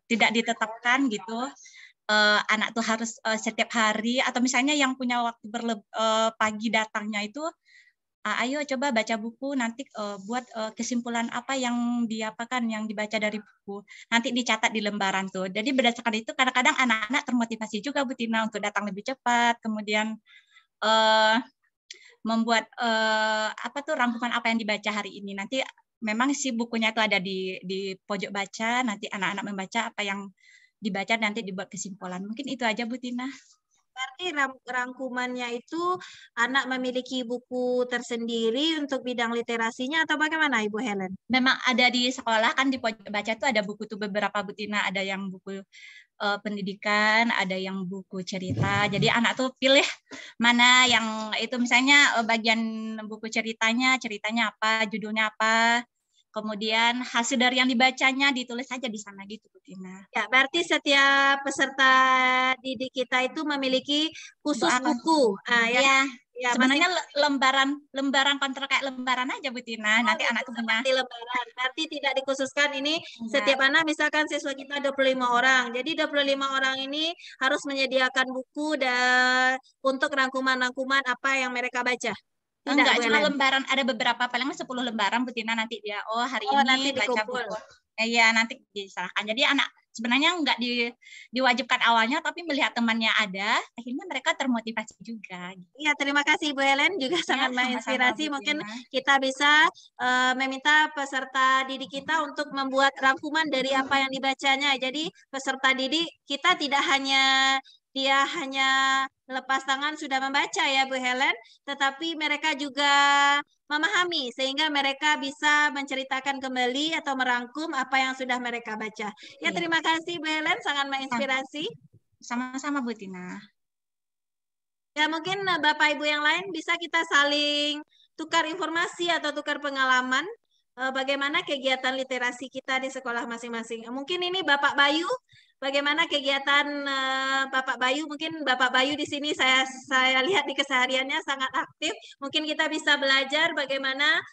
tidak ditetapkan gitu. Anak tuh harus setiap hari, atau misalnya yang punya waktu pagi datangnya itu, ayo coba baca buku, nanti buat kesimpulan apa yang diapakan, yang dibaca dari buku, nanti dicatat di lembaran tuh. Jadi berdasarkan itu kadang-kadang anak-anak termotivasi juga Bu Tina untuk datang lebih cepat, kemudian membuat apa tuh rangkuman apa yang dibaca hari ini. Nanti memang si bukunya itu ada di pojok baca, nanti anak-anak membaca apa yang dibaca, nanti dibuat kesimpulan. Mungkin itu aja Bu Tina. Berarti rangkumannya itu anak memiliki buku tersendiri untuk bidang literasinya atau bagaimana Ibu Helen? Memang ada di sekolah kan, di pojok baca tuh ada buku tuh beberapa Bu Tina, ada yang buku pendidikan, ada yang buku cerita. Jadi anak tuh pilih mana yang itu, misalnya bagian buku ceritanya apa, judulnya apa, kemudian hasil dari yang dibacanya ditulis saja di sana gitu Bu Tina. Ya, berarti setiap peserta didik kita itu memiliki khusus buku. Ya. Ya, sebenarnya lembaran kontrol kayak lembaran aja Bu Tina. Nanti anak tuh punya lembaran. Berarti tidak dikhususkan ini setiap anak, misalkan siswa kita 25 orang. Jadi 25 orang ini harus menyediakan buku dan untuk rangkuman-rangkuman apa yang mereka baca. Tidak, enggak, cuma lembaran, ada beberapa, paling 10 lembaran Bu Tina, nanti dia hari ini nanti baca dikumpul. buku. Iya, nanti diserahkan. Jadi anak sebenarnya enggak diwajibkan awalnya, tapi melihat temannya ada, akhirnya mereka termotivasi juga. Iya, terima kasih Bu Helen, juga sangat menginspirasi. Mungkin kita bisa meminta peserta didik kita untuk membuat rangkuman dari apa yang dibacanya. Jadi peserta didik kita tidak hanya lepas tangan sudah membaca ya Bu Helen, tetapi mereka juga memahami sehingga mereka bisa menceritakan kembali atau merangkum apa yang sudah mereka baca. Ya, terima kasih Bu Helen, sangat menginspirasi. Sama-sama Bu Tina. Ya, mungkin Bapak Ibu yang lain bisa kita saling tukar informasi atau tukar pengalaman bagaimana kegiatan literasi kita di sekolah masing-masing. Mungkin ini Bapak Bayu, bagaimana kegiatan Bapak Bayu? Mungkin Bapak Bayu di sini saya lihat di kesehariannya sangat aktif. Mungkin kita bisa belajar bagaimana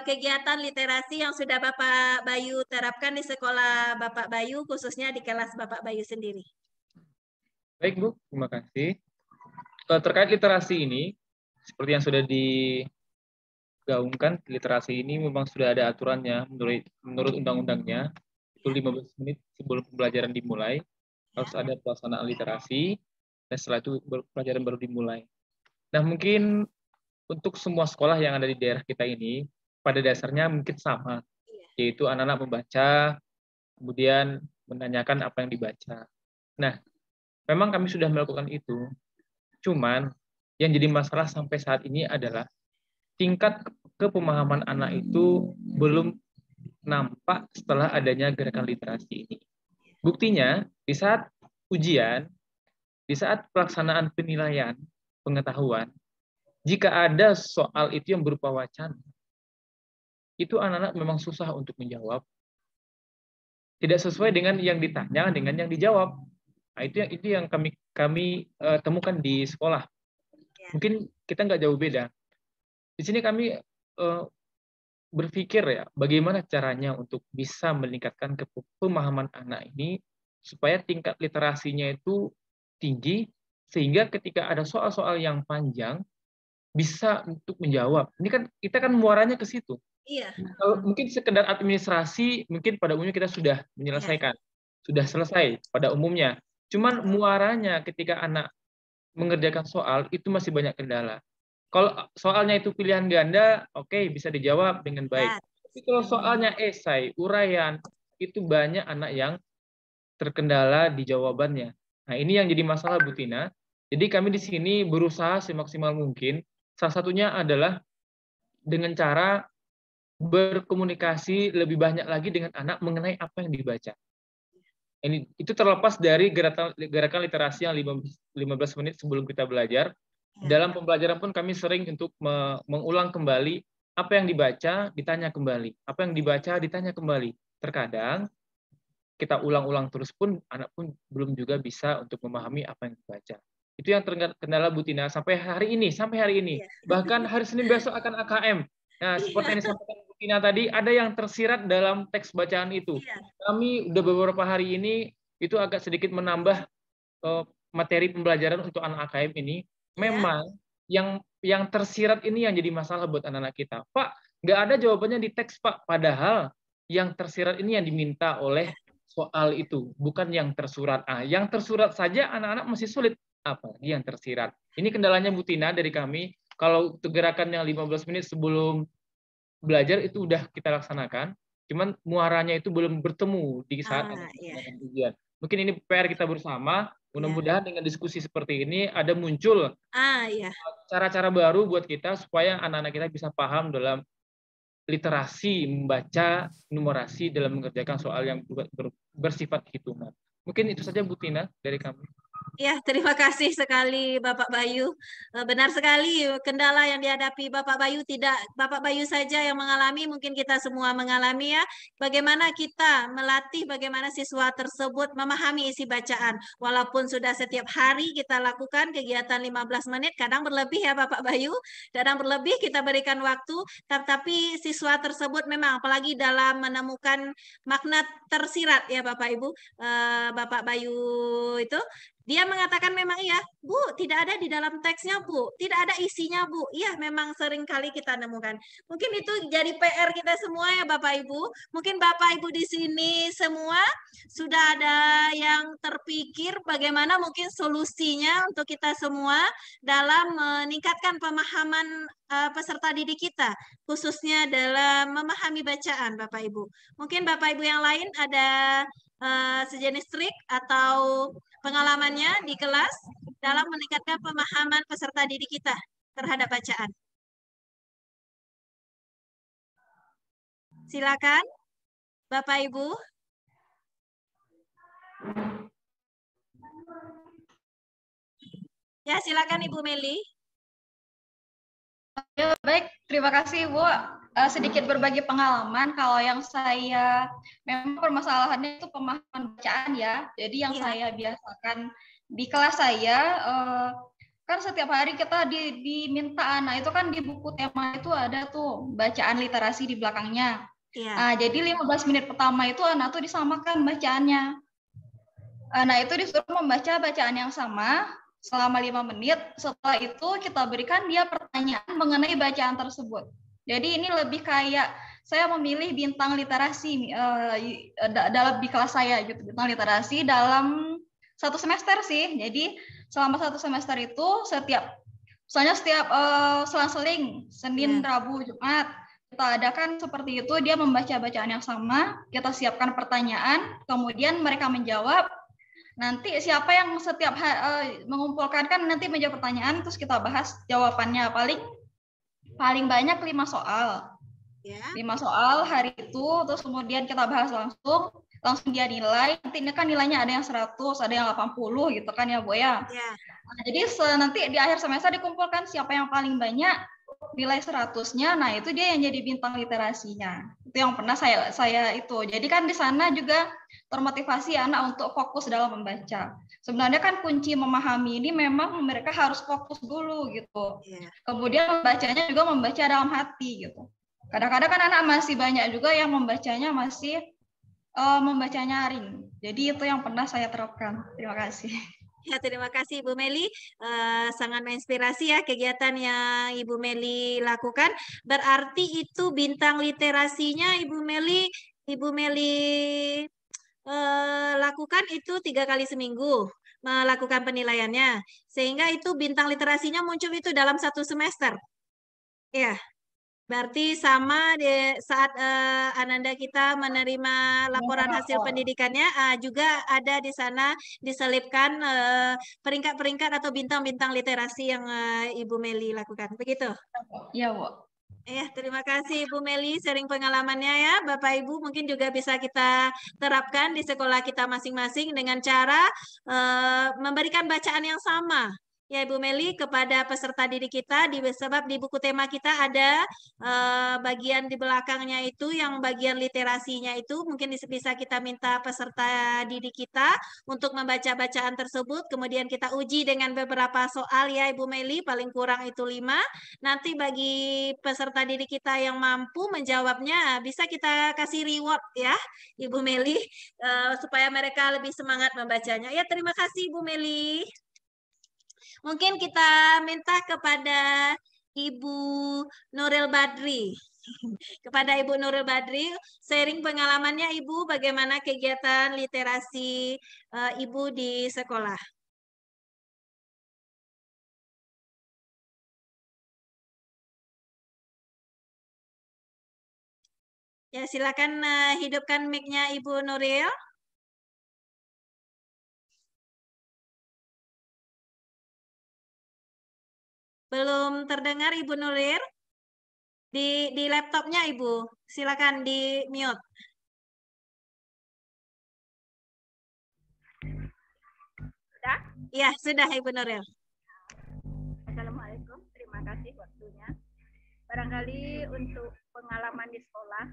kegiatan literasi yang sudah Bapak Bayu terapkan di sekolah Bapak Bayu, khususnya di kelas Bapak Bayu sendiri. Baik Bu, terima kasih. Terkait literasi ini, seperti yang sudah digaungkan, literasi ini memang sudah ada aturannya menurut undang-undangnya. Itu 15 menit sebelum pembelajaran dimulai, harus ada pelaksanaan literasi, dan setelah itu pelajaran baru dimulai. Nah, mungkin untuk semua sekolah yang ada di daerah kita ini, pada dasarnya mungkin sama, yaitu anak-anak membaca, kemudian menanyakan apa yang dibaca. Nah, memang kami sudah melakukan itu. Cuman yang jadi masalah sampai saat ini adalah tingkat kepemahaman anak itu belum nampak setelah adanya gerakan literasi ini. Buktinya, di saat ujian, di saat pelaksanaan penilaian pengetahuan, jika ada soal itu yang berupa wacana, itu anak-anak memang susah untuk menjawab. Tidak sesuai dengan yang ditanya, dengan yang dijawab. Nah, itu yang kami temukan di sekolah. Mungkin kita nggak jauh beda. Di sini kami berpikir ya, bagaimana caranya untuk bisa meningkatkan pemahaman anak ini supaya tingkat literasinya itu tinggi, sehingga ketika ada soal-soal yang panjang bisa untuk menjawab. Ini kan kita kan muaranya ke situ. Iya. Kalau mungkin sekedar administrasi, mungkin pada umumnya kita sudah menyelesaikan, sudah selesai pada umumnya. Cuman muaranya ketika anak mengerjakan soal itu masih banyak kendala. Kalau soalnya itu pilihan ganda, oke, bisa dijawab dengan baik. Tapi kalau soalnya esai, uraian, itu banyak anak yang terkendala di jawabannya. Nah, ini yang jadi masalah Bu Tina. Jadi kami di sini berusaha semaksimal mungkin. Salah satunya adalah dengan cara berkomunikasi lebih banyak lagi dengan anak mengenai apa yang dibaca. Itu terlepas dari gerakan literasi yang 15 menit sebelum kita belajar. Dalam pembelajaran pun kami sering untuk mengulang kembali apa yang dibaca, ditanya kembali. Apa yang dibaca, ditanya kembali. Terkadang kita ulang-ulang terus pun anak pun belum juga bisa untuk memahami apa yang dibaca. Itu yang terkendala Bu Tina sampai hari ini. Bahkan hari Senin besok akan AKM. Nah, seperti yang disampaikan Bu Tina tadi, ada yang tersirat dalam teks bacaan itu. Iya. Kami udah beberapa hari ini itu agak sedikit menambah materi pembelajaran untuk anak AKM ini. Memang yang tersirat ini yang jadi masalah buat anak-anak kita. Pak, nggak ada jawabannya di teks, Pak. Padahal yang tersirat ini yang diminta oleh soal itu, bukan yang tersurat. Yang tersurat saja anak-anak masih sulit, apalagi yang tersirat. Ini kendalanya Bu Tina dari kami. Kalau gerakan yang 15 menit sebelum belajar itu udah kita laksanakan, cuman muaranya itu belum bertemu di saat ujian. Mungkin ini PR kita bersama. Mudah-mudahan dengan diskusi seperti ini ada muncul cara-cara baru buat kita supaya anak-anak kita bisa paham dalam literasi membaca numerasi dalam mengerjakan soal yang bersifat hitungan. Mungkin itu saja Bu Tina dari kami. Ya, terima kasih sekali Bapak Bayu. Benar sekali kendala yang dihadapi Bapak Bayu tidak Bapak Bayu saja yang mengalami, mungkin kita semua mengalami ya. Bagaimana kita melatih bagaimana siswa tersebut memahami isi bacaan. Walaupun sudah setiap hari kita lakukan kegiatan 15 menit, kadang berlebih ya Bapak Bayu, kadang berlebih kita berikan waktu, tapi siswa tersebut memang apalagi dalam menemukan makna tersirat ya Bapak Ibu, Bapak Bayu itu dia mengatakan memang iya, Bu, tidak ada di dalam teksnya, Bu. Tidak ada isinya, Bu. Iya, memang sering kali kita nemukan. Mungkin itu jadi PR kita semua ya, Bapak Ibu. Mungkin Bapak Ibu di sini semua sudah ada yang terpikir bagaimana mungkin solusinya untuk kita semua dalam meningkatkan pemahaman peserta didik kita, khususnya dalam memahami bacaan, Bapak Ibu. Mungkin Bapak Ibu yang lain ada sejenis trik atau pengalamannya di kelas dalam meningkatkan pemahaman peserta didik kita terhadap bacaan. Silakan, Bapak Ibu. Ya, silakan Ibu Meli. Ya, baik, terima kasih Bu. Sedikit berbagi pengalaman, kalau yang saya memang permasalahannya itu pemahaman bacaan ya. Jadi yang saya biasakan di kelas saya, kan setiap hari kita diminta anak itu kan di buku tema itu ada tuh bacaan literasi di belakangnya. Jadi 15 menit pertama itu anak tuh disamakan bacaannya. Anak itu disuruh membaca bacaan yang sama selama 5 menit. Setelah itu kita berikan dia pertanyaan mengenai bacaan tersebut. Jadi ini lebih kayak saya memilih bintang literasi dalam di kelas saya gitu, bintang literasi dalam 1 semester sih. Jadi selama 1 semester itu setiap selang-seling Senin, Rabu, Jumat kita adakan seperti itu, dia membaca bacaan yang sama, kita siapkan pertanyaan, kemudian mereka menjawab. Nanti siapa yang setiap mengumpulkan kan nanti menjawab pertanyaan, terus kita bahas jawabannya. Paling banyak 5 soal. 5 soal hari itu, terus kemudian kita bahas langsung dia nilai. Nanti ini kan nilainya ada yang 100, ada yang 80 gitu kan ya Bu ya. Nah, jadi nanti di akhir semester dikumpulkan siapa yang paling banyak nilai 100-nya. Nah, itu dia yang jadi bintang literasinya. Itu yang pernah saya itu. Jadi kan di sana juga termotivasi anak untuk fokus dalam membaca. Sebenarnya kan kunci memahami ini memang mereka harus fokus dulu gitu. Kemudian membacanya juga membaca dalam hati gitu. Kadang-kadang kan anak masih banyak juga yang membacanya masih membacanya ring. Jadi itu yang pernah saya terapkan. Terima kasih. Ya, terima kasih Ibu Meli. Sangat menginspirasi ya kegiatan yang Ibu Meli lakukan. Berarti itu bintang literasinya Ibu Meli lakukan itu 3 kali seminggu melakukan penilaiannya, sehingga itu bintang literasinya muncul itu dalam 1 semester. Ya, berarti sama saat Ananda kita menerima laporan hasil pendidikannya, juga ada di sana diselipkan peringkat-peringkat atau bintang-bintang literasi yang Ibu Meli lakukan. Begitu? Iya, Bu. Ya, terima kasih Bu Meli sharing pengalamannya ya. Bapak Ibu mungkin juga bisa kita terapkan di sekolah kita masing-masing dengan cara memberikan bacaan yang sama. Ya, Ibu Meli, kepada peserta didik kita, sebab di buku tema kita ada bagian di belakangnya itu, yang bagian literasinya itu, mungkin bisa kita minta peserta didik kita untuk membaca bacaan tersebut, kemudian kita uji dengan beberapa soal ya Ibu Meli, paling kurang itu 5. Nanti bagi peserta didik kita yang mampu menjawabnya, bisa kita kasih reward ya Ibu Meli, supaya mereka lebih semangat membacanya. Ya, terima kasih Ibu Meli. Mungkin kita minta kepada Ibu Nuril Badri. Kepada Ibu Nuril Badri, sharing pengalamannya Ibu, bagaimana kegiatan literasi Ibu di sekolah. Ya, silakan hidupkan mic-nya Ibu Nuril. Belum terdengar Ibu Nuril? Di laptopnya Ibu, silakan di mute. Sudah? Ya, sudah Ibu Nuril. Assalamualaikum, terima kasih waktunya. Barangkali untuk pengalaman di sekolah,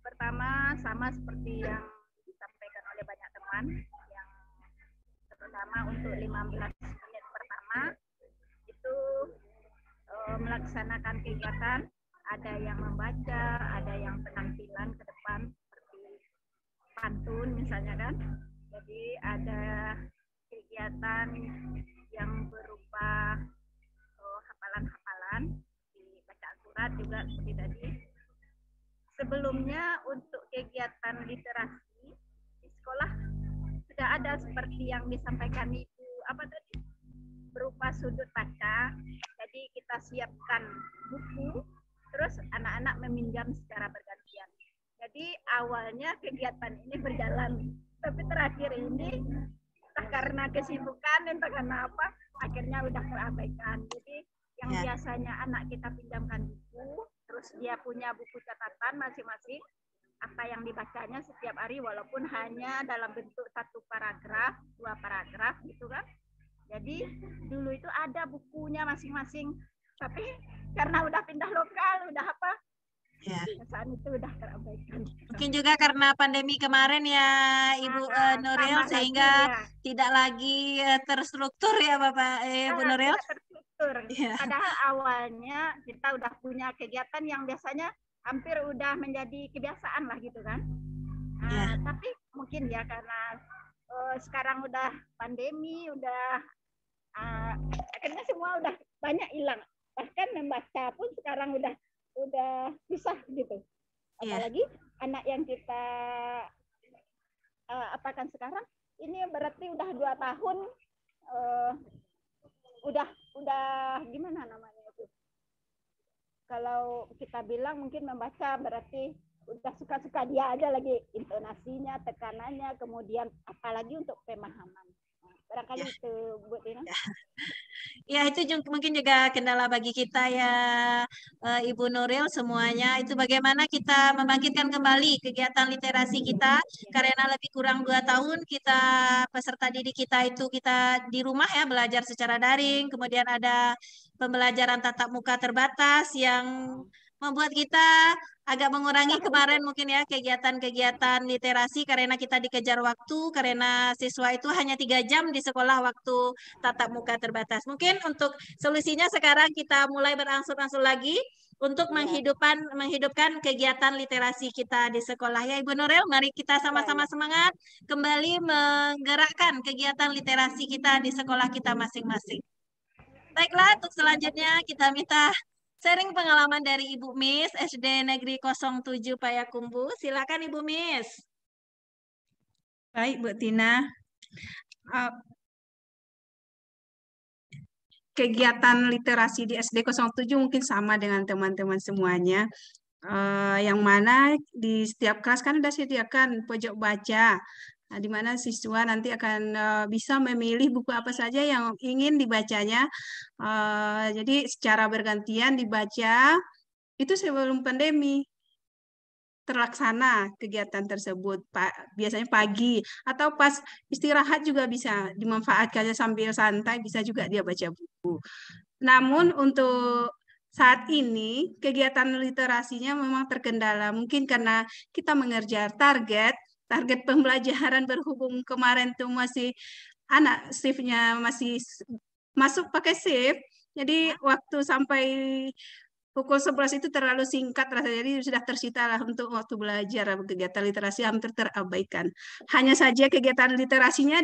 pertama sama seperti yang disampaikan oleh banyak teman, yang terutama untuk 15 menit pertama, itu melaksanakan kegiatan, ada yang membaca, ada yang penampilan ke depan, seperti pantun misalnya kan. Jadi ada kegiatan yang berupa hafalan-hafalan, dibaca surat juga seperti tadi. Sebelumnya untuk kegiatan literasi di sekolah sudah ada seperti yang disampaikan Ibu berupa sudut baca. Jadi kita siapkan buku, terus anak-anak meminjam secara bergantian. Jadi awalnya kegiatan ini berjalan, tapi terakhir ini entah karena kesibukan, entah karena apa, akhirnya udah terabaikan. Jadi yang biasanya anak kita pinjamkan buku, terus dia punya buku catatan masing-masing, apa yang dibacanya setiap hari, walaupun hanya dalam bentuk 1 paragraf, 2 paragraf gitu kan. Jadi dulu itu ada bukunya masing-masing, tapi karena udah pindah lokal, udah apa, saat itu udah terabaikan. Mungkin juga karena pandemi kemarin ya Ibu Nuril, sehingga tidak lagi terstruktur ya Bapak Ibu Nuril. Tidak terstruktur. Padahal awalnya kita udah punya kegiatan yang biasanya hampir udah menjadi kebiasaan lah gitu kan. Tapi mungkin ya karena sekarang udah pandemi, udah akhirnya semua udah banyak hilang. Bahkan membaca pun sekarang udah susah gitu. Apalagi anak yang kita apakan sekarang ini berarti udah 2 tahun, udah gimana namanya itu? Kalau kita bilang mungkin membaca berarti udah suka-suka dia aja, lagi intonasinya, tekanannya, kemudian apalagi untuk pemahaman. Barangkali itu Bu Tina. Ya, itu mungkin juga kendala bagi kita ya Ibu Nuril semuanya. Itu bagaimana kita membangkitkan kembali kegiatan literasi kita, karena lebih kurang 2 tahun kita peserta didik kita itu kita di rumah ya, belajar secara daring, kemudian ada pembelajaran tatap muka terbatas yang membuat kita agak mengurangi kemarin mungkin ya kegiatan-kegiatan literasi, karena kita dikejar waktu, karena siswa itu hanya 3 jam di sekolah waktu tatap muka terbatas. Mungkin untuk solusinya sekarang kita mulai berangsur-angsur lagi untuk menghidupkan kegiatan literasi kita di sekolah ya Ibu Nuril. Mari kita sama-sama semangat kembali menggerakkan kegiatan literasi kita di sekolah kita masing-masing. Baiklah, untuk selanjutnya kita minta sharing pengalaman dari Ibu Miss SD Negeri 07 Payakumbuh. Silakan Ibu Miss. Baik Bu Tina. Kegiatan literasi di SD 07 mungkin sama dengan teman-teman semuanya. Yang mana di setiap kelas kan sudah sediakan pojok baca, di mana siswa nanti akan bisa memilih buku apa saja yang ingin dibacanya. Jadi secara bergantian dibaca, itu sebelum pandemi. terlaksana kegiatan tersebut. Biasanya pagi atau pas istirahat juga bisa dimanfaatkannya sambil santai, bisa juga dia baca buku. Namun untuk saat ini kegiatan literasinya memang terkendala, mungkin karena kita mengejar target pembelajaran berhubung kemarin tuh masih anak shiftnya masih masuk pakai shift, jadi waktu sampai pukul 11 itu terlalu singkat rasanya, jadi sudah tersita lah untuk waktu belajar. Kegiatan literasi hampir terabaikan. Hanya saja kegiatan literasinya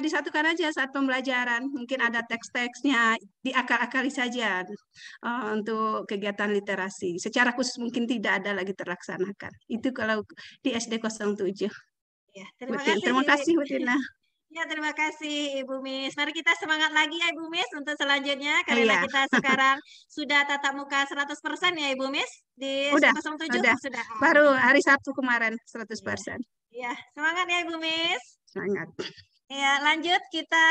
disatukan aja saat pembelajaran. Mungkin ada teks-teksnya, diakal-akali saja untuk kegiatan literasi. Secara khusus mungkin tidak ada lagi terlaksanakan. Itu kalau di SD 07. Ya, terima kasih Bu Tina. Ya, terima kasih Ibu Mis. Mari kita semangat lagi ya Ibu Mis untuk selanjutnya, karena kita sekarang sudah tatap muka 100% ya Ibu Mis di Udah, 07 sudah. Baru hari Sabtu kemarin 100%. Ya, semangat ya Ibu Mis. Semangat. Ya, lanjut kita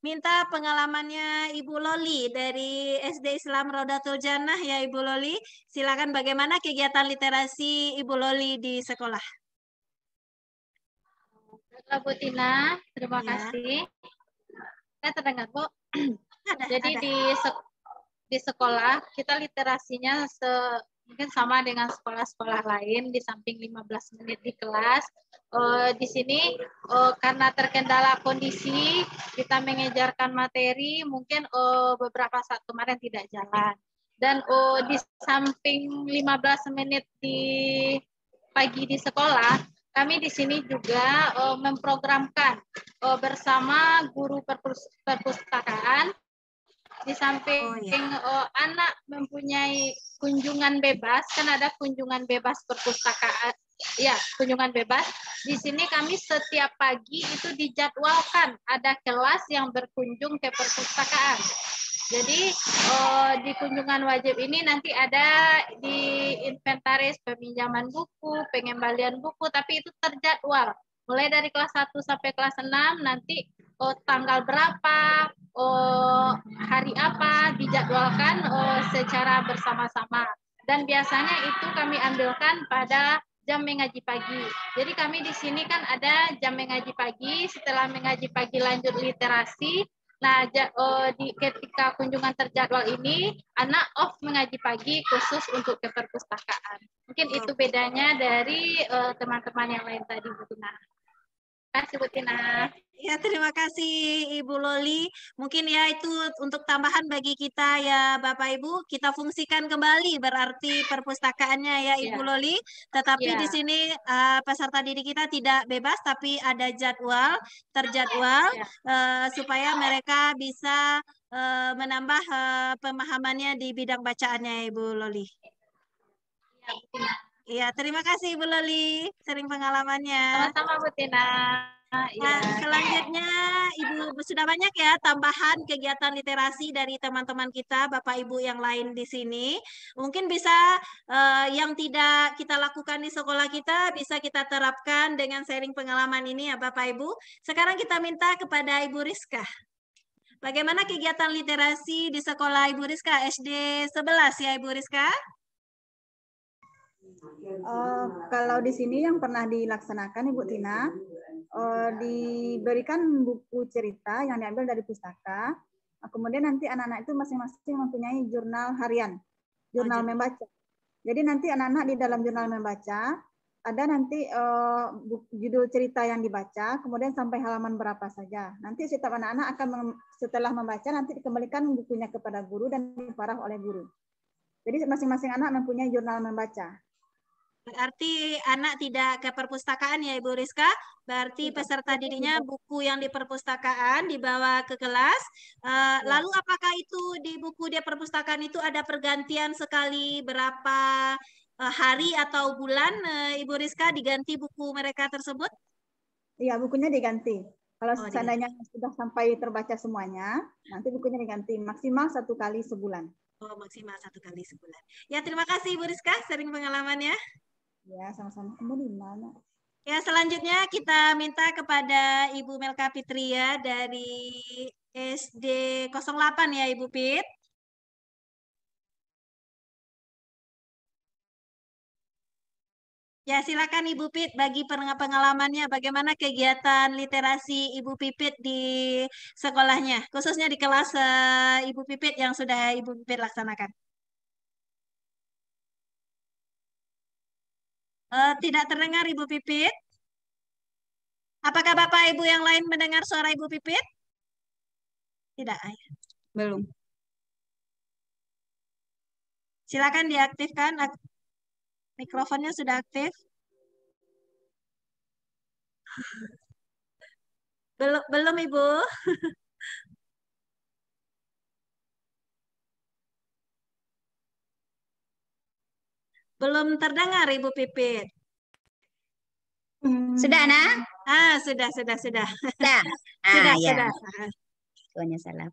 minta pengalamannya Ibu Loli dari SD Islam Rodatul Jannah ya Ibu Loli. Silakan, bagaimana kegiatan literasi Ibu Loli di sekolah? Baiklah Bu Tina, terima kasih. Saya terdengar Bu. Jadi di sekolah kita literasinya mungkin sama dengan sekolah-sekolah lain, di samping 15 menit di kelas. Di sini karena terkendala kondisi kita mengejarkan materi, mungkin beberapa saat kemarin tidak jalan. Dan di samping 15 menit di pagi di sekolah, kami di sini juga memprogramkan bersama guru perpustakaan, di samping anak mempunyai kunjungan bebas, kan ada kunjungan bebas perpustakaan, ya kunjungan bebas. Di sini kami setiap pagi itu dijadwalkan ada kelas yang berkunjung ke perpustakaan. Jadi di kunjungan wajib ini nanti ada di inventaris peminjaman buku, pengembalian buku, tapi itu terjadwal. Mulai dari kelas 1 sampai kelas 6 nanti tanggal berapa, hari apa dijadwalkan secara bersama-sama. Dan biasanya itu kami ambilkan pada jam mengaji pagi. Jadi kami di sini kan ada jam mengaji pagi, setelah mengaji pagi lanjut literasi. Nah, ketika kunjungan terjadwal ini, anak off mengaji pagi khusus untuk ke perpustakaan. Mungkin itu bedanya dari teman-teman yang lain tadi, Bu Tina. Terima kasih, Bu Tina. Ya, terima kasih Ibu Loli. Mungkin ya itu untuk tambahan bagi kita ya Bapak Ibu, kita fungsikan kembali berarti perpustakaannya ya Ibu Loli. Tetapi di sini peserta didik kita tidak bebas, tapi ada terjadwal supaya mereka bisa menambah pemahamannya di bidang bacaannya Ibu Loli. Iya, terima kasih Ibu Loli, sering pengalamannya. Sama-sama Bu Tina. Nah, selanjutnya Ibu sudah banyak ya tambahan kegiatan literasi dari teman-teman kita, Bapak Ibu yang lain di sini. Mungkin bisa yang tidak kita lakukan di sekolah kita bisa kita terapkan dengan sharing pengalaman ini ya Bapak Ibu. Sekarang kita minta kepada Ibu Rizka. Bagaimana kegiatan literasi di sekolah Ibu Rizka SD 11 ya Ibu Rizka? Kalau di sini yang pernah dilaksanakan Ibu Tina, diberikan buku cerita yang diambil dari pustaka, kemudian nanti anak-anak itu masing-masing mempunyai jurnal harian, jurnal membaca. Jadi nanti anak-anak di dalam jurnal membaca, ada nanti judul cerita yang dibaca, kemudian sampai halaman berapa saja. Nanti setiap anak-anak akan setelah membaca, nanti dikembalikan bukunya kepada guru dan diparaf oleh guru. Jadi masing-masing anak mempunyai jurnal membaca. Berarti anak tidak ke perpustakaan ya Ibu Rizka, berarti peserta didiknya buku yang di perpustakaan dibawa ke kelas. Lalu apakah itu di buku di perpustakaan itu ada pergantian sekali berapa hari atau bulan Ibu Rizka diganti buku mereka tersebut? Iya, bukunya diganti. Kalau seandainya sudah sampai terbaca semuanya, nanti bukunya diganti maksimal 1 kali sebulan. Oh, maksimal 1 kali sebulan. Ya, terima kasih Ibu Rizka sering pengalamannya. Ya, sama-sama. Kemudian mana? Ya, selanjutnya kita minta kepada Ibu Melka Fitria dari SD 08 ya Ibu Pit. Ya, silakan Ibu Pit bagi pengalamannya bagaimana kegiatan literasi Ibu Pipit di sekolahnya, khususnya di kelas Ibu Pipit yang sudah Ibu Pipit laksanakan. Tidak terdengar Ibu Pipit. Apakah Bapak Ibu yang lain mendengar suara Ibu Pipit? Tidak. Belum. Silakan diaktifkan. Mikrofonnya sudah aktif. Belum Ibu. Belum terdengar Ibu Pipit. Sudah, Nak? Sudah. Sudah. Sudah. Ya. Suaranya salah.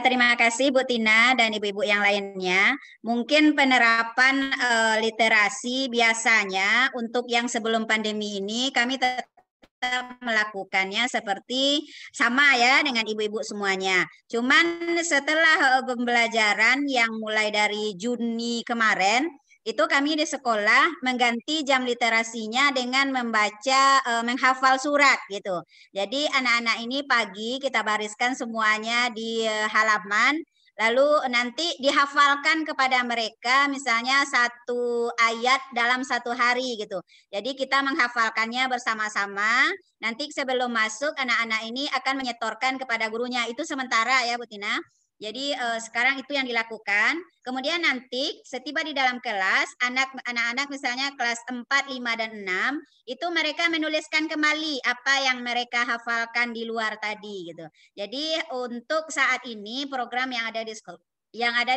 Terima kasih Bu Tina dan ibu-ibu yang lainnya. Mungkin penerapan literasi biasanya untuk yang sebelum pandemi ini kami tetap melakukannya seperti sama ya dengan ibu-ibu semuanya. Cuman setelah pembelajaran yang mulai dari Juni kemarin, itu kami di sekolah mengganti jam literasinya dengan membaca, menghafal surat gitu. Jadi anak-anak ini pagi kita bariskan semuanya di halaman, lalu nanti dihafalkan kepada mereka misalnya satu ayat dalam satu hari gitu. Jadi kita menghafalkannya bersama-sama. Nanti sebelum masuk anak-anak ini akan menyetorkan kepada gurunya. Itu sementara ya Bu Tina. Jadi sekarang itu yang dilakukan. Kemudian nanti setiba di dalam kelas, anak-anak misalnya kelas 4, 5, dan 6, itu mereka menuliskan kembali apa yang mereka hafalkan di luar tadi gitu. Jadi untuk saat ini program yang ada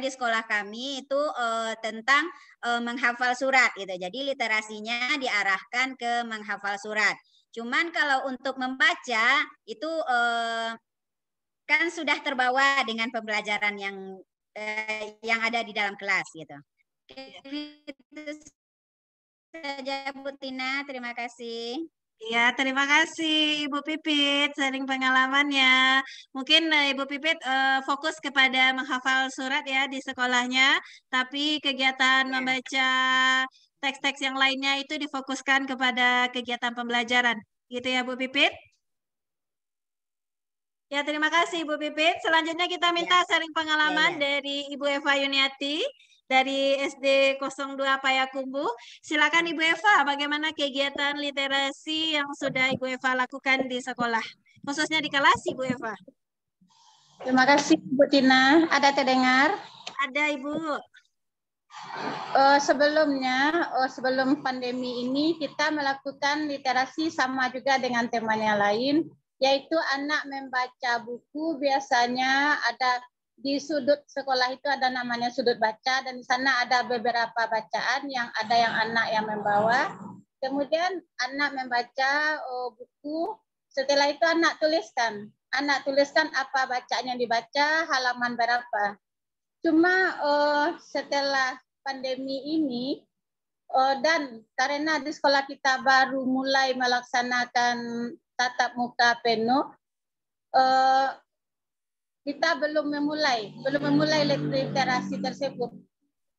di sekolah kami itu tentang menghafal surat gitu. Jadi literasinya diarahkan ke menghafal surat. Cuman kalau untuk membaca itu kan sudah terbawa dengan pembelajaran yang ada di dalam kelas gitu. Itu saja Bu Tina, terima kasih. Ya, terima kasih Ibu Pipit sharing pengalamannya. Mungkin Ibu Pipit fokus kepada menghafal surat ya di sekolahnya, tapi kegiatan membaca teks-teks yang lainnya itu difokuskan kepada kegiatan pembelajaran. Gitu ya Bu Pipit? Ya, terima kasih Ibu Pipit. Selanjutnya kita minta sharing pengalaman dari Ibu Eva Yuniati dari SD 02 Payakumbu. Silakan Ibu Eva, bagaimana kegiatan literasi yang sudah Ibu Eva lakukan di sekolah, khususnya di kelas Ibu Eva? Terima kasih Bu Tina. Ada terdengar? Ada Ibu. Sebelum pandemi ini kita melakukan literasi sama juga dengan temanya lain, yaitu anak membaca buku. Biasanya ada di sudut sekolah itu ada namanya sudut baca, dan di sana ada beberapa bacaan yang ada yang anak yang membawa. Kemudian anak membaca buku, setelah itu anak tuliskan apa bacaan yang dibaca, halaman berapa. Cuma setelah pandemi ini dan karena di sekolah kita baru mulai melaksanakan tatap muka penuh, kita belum memulai literasi tersebut.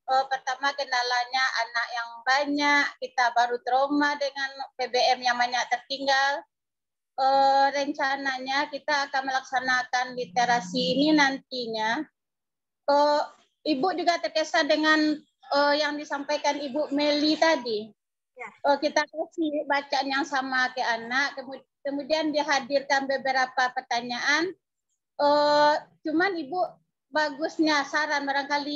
Pertama kendalanya anak yang banyak, kita baru trauma dengan PBM yang banyak tertinggal. Rencananya kita akan melaksanakan literasi ini nantinya. Ibu juga terkesan dengan yang disampaikan Ibu Meli tadi. Kita kasih bacaan yang sama ke anak, kemudian dihadirkan beberapa pertanyaan. Cuman Ibu bagusnya saran barangkali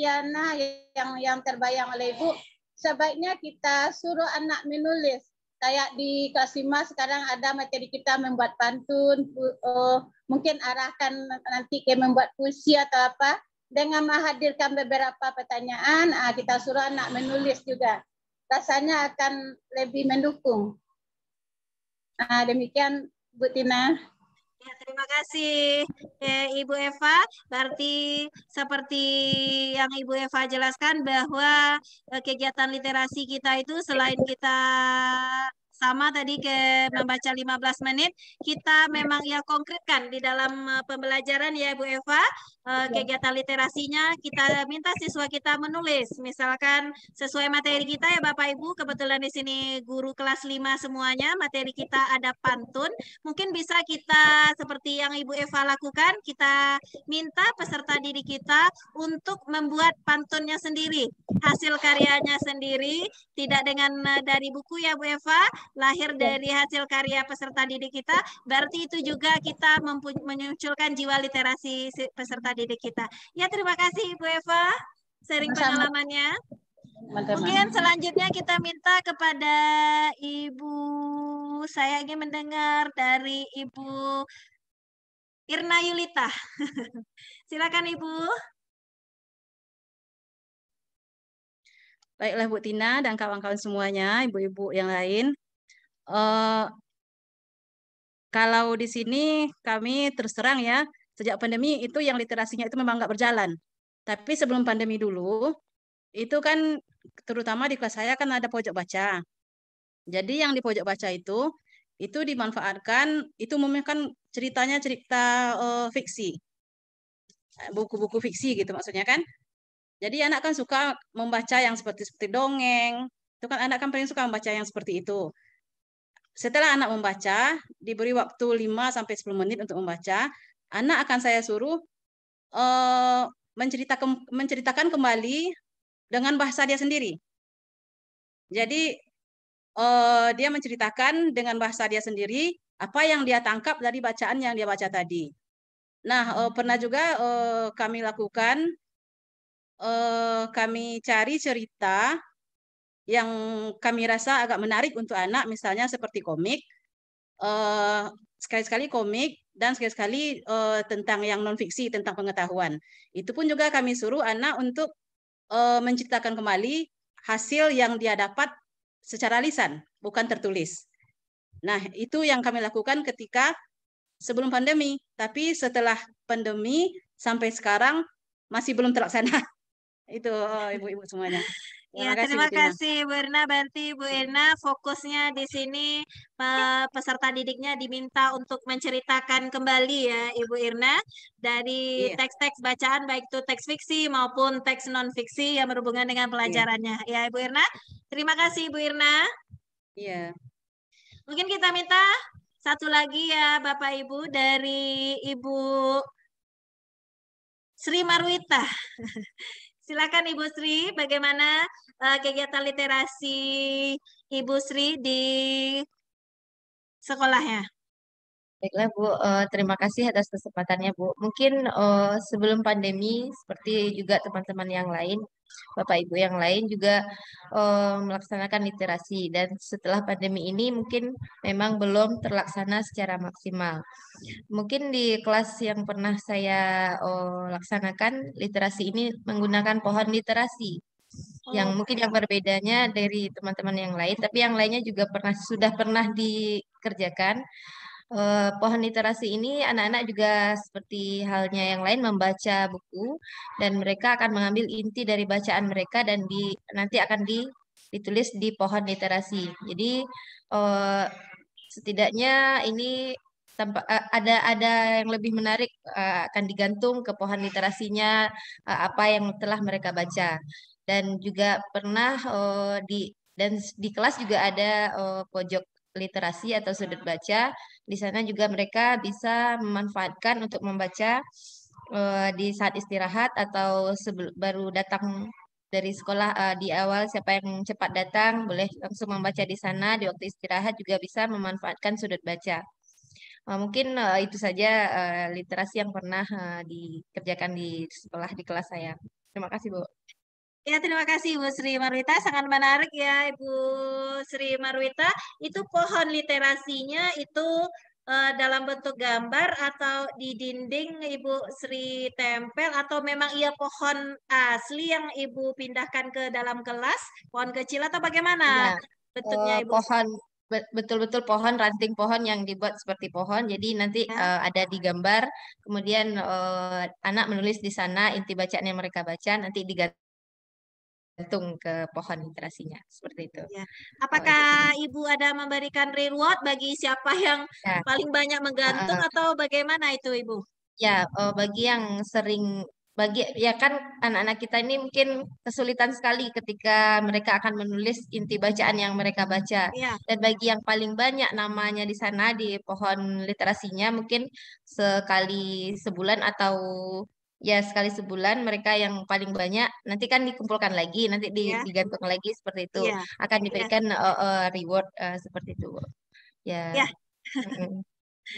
yang terbayang oleh Ibu, sebaiknya kita suruh anak menulis. Kayak di kelas 5 sekarang ada materi kita membuat pantun, mungkin arahkan nanti ke membuat puisi atau apa. Dengan menghadirkan beberapa pertanyaan, kita suruh anak menulis juga. Rasanya akan lebih mendukung. Demikian Bu Tina. Ya, terima kasih Ibu Eva. Berarti seperti yang Ibu Eva jelaskan bahwa kegiatan literasi kita itu selain kita sama tadi ke membaca 15 menit, kita memang ya konkretkan di dalam pembelajaran ya Bu Eva, kegiatan literasinya kita minta siswa kita menulis, misalkan sesuai materi kita ya Bapak Ibu, kebetulan di sini guru kelas 5 semuanya, materi kita ada pantun, mungkin bisa kita seperti yang Ibu Eva lakukan, kita minta peserta didik kita untuk membuat pantunnya sendiri, hasil karyanya sendiri, tidak dengan dari buku ya Bu Eva, lahir dari hasil karya peserta didik kita, berarti itu juga kita memunculkan jiwa literasi peserta didik kita. Ya, terima kasih Bu Eva, sharing pengalamannya. Mungkin selanjutnya kita minta kepada Ibu, saya ingin mendengar dari Ibu Irna Yulita. Silakan Ibu. Baiklah Bu Tina dan kawan-kawan semuanya, ibu-ibu yang lain. Kalau di sini kami terus terang ya, sejak pandemi itu yang literasinya itu memang nggak berjalan. Tapi sebelum pandemi dulu, itu kan terutama di kelas saya kan ada pojok baca. Jadi yang di pojok baca itu dimanfaatkan, itu umumnya kan ceritanya cerita fiksi. Buku-buku fiksi gitu maksudnya kan. Jadi anak kan suka membaca yang seperti dongeng. Itu kan anak kan paling suka membaca yang seperti itu. Setelah anak membaca, diberi waktu 5-10 menit untuk membaca, anak akan saya suruh menceritakan kembali dengan bahasa dia sendiri. Jadi dia menceritakan dengan bahasa dia sendiri apa yang dia tangkap dari bacaan yang dia baca tadi. Nah, pernah juga kami lakukan, kami cari cerita yang kami rasa agak menarik untuk anak, misalnya seperti komik, sekali-sekali komik, dan sekali-sekali tentang yang non-fiksi, tentang pengetahuan. Itu pun juga kami suruh anak untuk menceritakan kembali hasil yang dia dapat secara lisan, bukan tertulis. Nah, itu yang kami lakukan ketika sebelum pandemi. Tapi setelah pandemi sampai sekarang masih belum terlaksana. Itu ibu-ibu semuanya. Terima kasih Bu Irna. Berarti Bu Irna fokusnya di sini peserta didiknya diminta untuk menceritakan kembali ya Ibu Irna dari teks-teks bacaan baik itu teks fiksi maupun teks non fiksi yang berhubungan dengan pelajarannya. Ya Ibu Irna. Terima kasih Bu Irna. Iya. Mungkin kita minta satu lagi ya Bapak Ibu dari Ibu Sri Marwita. Silakan Ibu Sri, bagaimana kegiatan literasi Ibu Sri di sekolahnya? Baiklah Bu, terima kasih atas kesempatannya Bu. Mungkin sebelum pandemi, seperti juga teman-teman yang lain, Bapak Ibu yang lain juga melaksanakan literasi. Dan setelah pandemi ini mungkin memang belum terlaksana secara maksimal. Mungkin di kelas yang pernah saya laksanakan, literasi ini menggunakan pohon literasi. Yang mungkin yang berbedanya dari teman-teman yang lain, tapi yang lainnya juga sudah pernah dikerjakan. Pohon literasi ini anak-anak juga seperti halnya yang lain membaca buku dan mereka akan mengambil inti dari bacaan mereka dan nanti akan ditulis di pohon literasi. Jadi setidaknya ini ada yang lebih menarik, akan digantung ke pohon literasinya apa yang telah mereka baca. Dan juga pernah di kelas juga ada pojok literasi atau sudut baca. Di sana juga mereka bisa memanfaatkan untuk membaca di saat istirahat atau baru datang dari sekolah di awal, siapa yang cepat datang boleh langsung membaca di sana. Di waktu istirahat juga bisa memanfaatkan sudut baca. Mungkin itu saja literasi yang pernah dikerjakan di sekolah di kelas saya. Terima kasih Bu. Ya, terima kasih Ibu Sri Marwita. Sangat menarik ya Ibu Sri Marwita. Itu pohon literasinya itu dalam bentuk gambar atau di dinding Ibu Sri tempel atau memang ia pohon asli yang Ibu pindahkan ke dalam kelas? Pohon kecil atau bagaimana bentuknya Ibu? Pohon, betul-betul pohon, ranting pohon yang dibuat seperti pohon. Jadi nanti ada di gambar, kemudian anak menulis di sana inti bacaan yang mereka baca, nanti digantung bergantung ke pohon literasinya seperti itu. Ya. Apakah Ibu ada memberikan reward bagi siapa yang Ya. paling banyak menggantung atau bagaimana itu Ibu? Ya, bagi yang sering ya kan anak-anak kita ini mungkin kesulitan sekali ketika mereka akan menulis inti bacaan yang mereka baca. Ya. Dan bagi yang paling banyak namanya di sana di pohon literasinya mungkin sekali sebulan atau ya sekali sebulan mereka yang paling banyak nanti kan dikumpulkan lagi, nanti digantung lagi seperti itu. Ya. Akan diberikan reward seperti itu. Ya. Ya.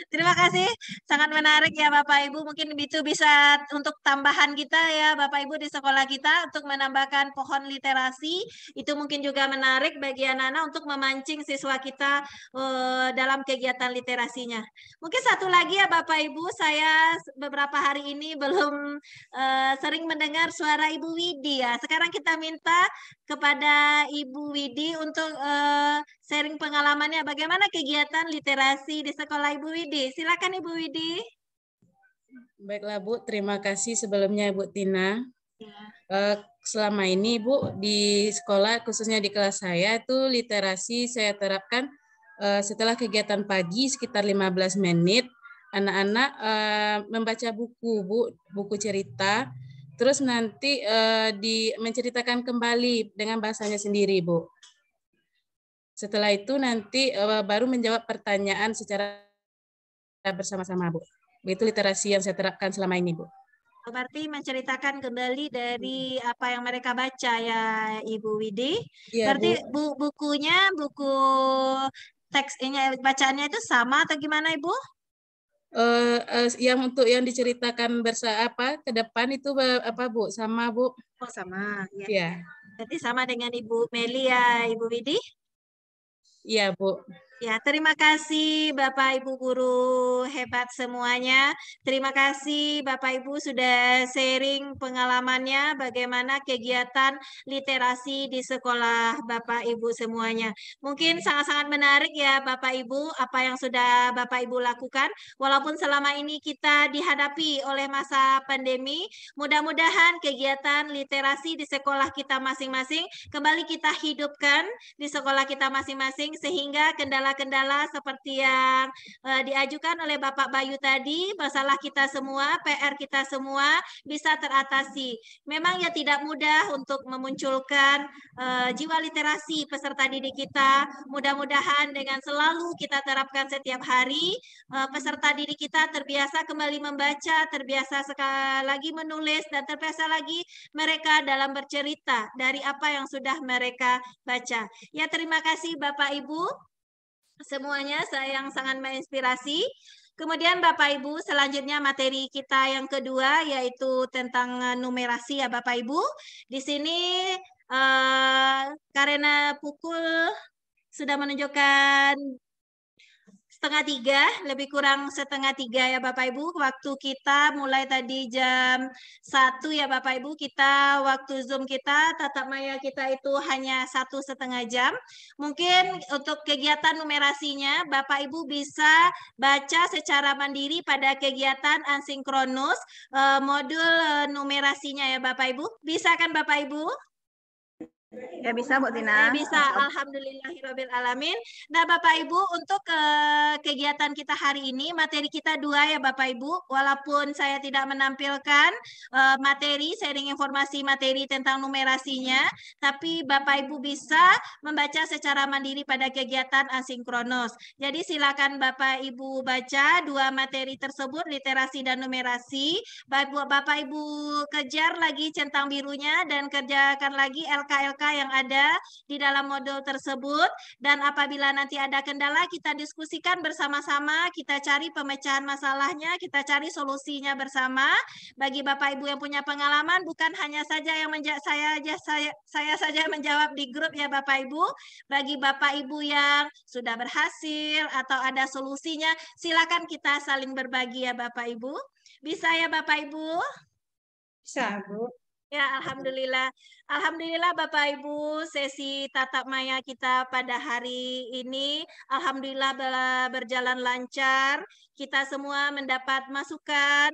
Terima kasih, sangat menarik ya Bapak Ibu. Mungkin itu bisa untuk tambahan kita ya Bapak Ibu di sekolah kita untuk menambahkan pohon literasi. Itu mungkin juga menarik bagi anak-anak untuk memancing siswa kita dalam kegiatan literasinya. Mungkin satu lagi ya Bapak Ibu, saya beberapa hari ini belum sering mendengar suara Ibu Widi ya. Sekarang kita minta kepada Ibu Widi untuk sharing pengalamannya bagaimana kegiatan literasi di sekolah Ibu Widi. Silakan Ibu Widi. Baiklah Bu, terima kasih sebelumnya Bu Tina. Selama ini Bu di sekolah khususnya di kelas saya itu literasi saya terapkan setelah kegiatan pagi sekitar 15 menit anak-anak membaca buku Bu, buku cerita. Terus nanti menceritakan kembali dengan bahasanya sendiri Bu. Setelah itu nanti baru menjawab pertanyaan secara bersama-sama Bu. Itu literasi yang saya terapkan selama ini Bu. Berarti menceritakan kembali dari apa yang mereka baca ya Ibu Widi. Ya, berarti bukunya, buku teksnya bacaannya itu sama atau gimana Ibu? Yang untuk yang diceritakan ke depan itu apa Bu? Sama Bu? Oh sama. Ya. Ya. Berarti sama dengan Ibu Meli ya Ibu Widi? Iya Bu. Ya, terima kasih Bapak Ibu guru hebat semuanya. Terima kasih Bapak Ibu sudah sharing pengalamannya bagaimana kegiatan literasi di sekolah Bapak Ibu semuanya. Mungkin sangat-sangat menarik ya Bapak Ibu apa yang sudah Bapak Ibu lakukan. Walaupun selama ini kita dihadapi oleh masa pandemi, mudah-mudahan kegiatan literasi di sekolah kita masing-masing kembali kita hidupkan di sekolah kita masing-masing sehingga kendala seperti yang diajukan oleh Bapak Bayu tadi, masalah kita semua, PR kita semua bisa teratasi. Memang ya tidak mudah untuk memunculkan jiwa literasi peserta didik kita. Mudah-mudahan dengan selalu kita terapkan setiap hari, peserta didik kita terbiasa kembali membaca, terbiasa sekali lagi menulis, dan terbiasa lagi mereka dalam bercerita dari apa yang sudah mereka baca. Ya, terima kasih Bapak Ibu semuanya, saya yang sangat menginspirasi. Kemudian Bapak Ibu, selanjutnya materi kita yang kedua yaitu tentang numerasi ya Bapak Ibu. Di sini karena pukul sudah menunjukkan 2:30, lebih kurang 2:30 ya Bapak Ibu. Waktu kita mulai tadi jam 1 ya Bapak Ibu. Kita waktu Zoom kita, tatap maya kita itu hanya 1,5 jam. Mungkin untuk kegiatan numerasinya Bapak Ibu bisa baca secara mandiri pada kegiatan asinkronus modul numerasinya ya Bapak Ibu. Bisa kan Bapak Ibu? Ya bisa Bu Tina. Bisa, alhamdulillahirrabbilalamin. Nah Bapak Ibu, untuk kegiatan kita hari ini, materi kita 2 ya Bapak Ibu. Walaupun saya tidak menampilkan materi, sharing informasi materi tentang numerasinya, tapi Bapak Ibu bisa membaca secara mandiri pada kegiatan asinkronus. Jadi silakan Bapak Ibu baca 2 materi tersebut, literasi dan numerasi. Bapak Ibu kejar lagi centang birunya dan kerjakan lagi LKLK yang ada di dalam modul tersebut, dan apabila nanti ada kendala kita diskusikan bersama-sama, kita cari pemecahan masalahnya, kita cari solusinya bersama. Bagi Bapak Ibu yang punya pengalaman, bukan hanya saja yang saya saja menjawab di grup ya Bapak Ibu. Bagi Bapak Ibu yang sudah berhasil atau ada solusinya, silakan kita saling berbagi ya Bapak Ibu. Bisa ya Bapak Ibu? Bisa Bu. Ya, alhamdulillah. Alhamdulillah Bapak Ibu, sesi tatap maya kita pada hari ini alhamdulillah berjalan lancar. Kita semua mendapat masukan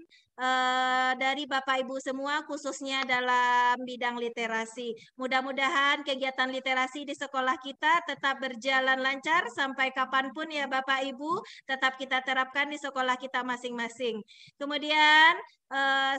dari Bapak Ibu semua khususnya dalam bidang literasi. Mudah-mudahan kegiatan literasi di sekolah kita tetap berjalan lancar sampai kapanpun ya Bapak Ibu, tetap kita terapkan di sekolah kita masing-masing. Kemudian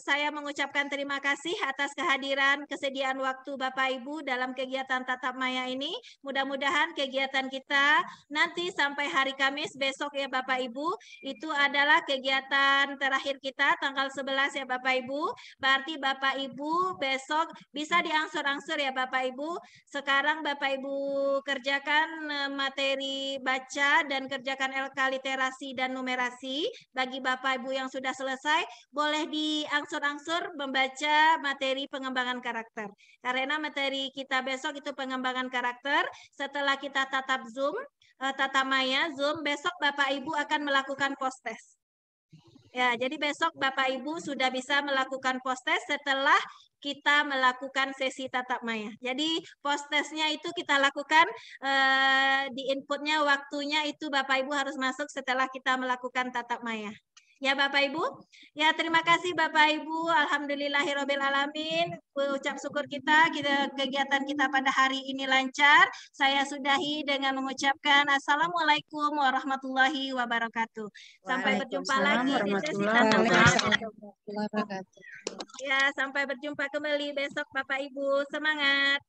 saya mengucapkan terima kasih atas kehadiran kesediaan waktu Bapak Ibu dalam kegiatan tatap maya ini. Mudah-mudahan kegiatan kita nanti sampai hari Kamis besok ya Bapak Ibu, itu adalah kegiatan terakhir kita tanggal 11 ya Bapak Ibu. Berarti Bapak Ibu besok bisa diangsur-angsur ya Bapak Ibu. Sekarang Bapak Ibu kerjakan materi baca dan kerjakan LK literasi dan numerasi. Bagi Bapak Ibu yang sudah selesai, boleh diangsur-angsur membaca materi pengembangan karakter. Karena materi kita besok itu pengembangan karakter. Setelah kita tatap Zoom, tatap maya Zoom, besok Bapak Ibu akan melakukan post test. Ya, jadi besok Bapak Ibu sudah bisa melakukan post test setelah kita melakukan sesi tatap maya. Jadi post testnya itu kita lakukan di inputnya, waktunya itu Bapak Ibu harus masuk setelah kita melakukan tatap maya. Ya Bapak Ibu, ya terima kasih Bapak Ibu, alhamdulillahirabbil alamin. Ucap syukur kita kegiatan kita pada hari ini lancar. Saya sudahi dengan mengucapkan assalamualaikum warahmatullahi wabarakatuh. Sampai berjumpa lagi di sesi tatap maya. Ya, sampai berjumpa kembali besok Bapak Ibu. Semangat.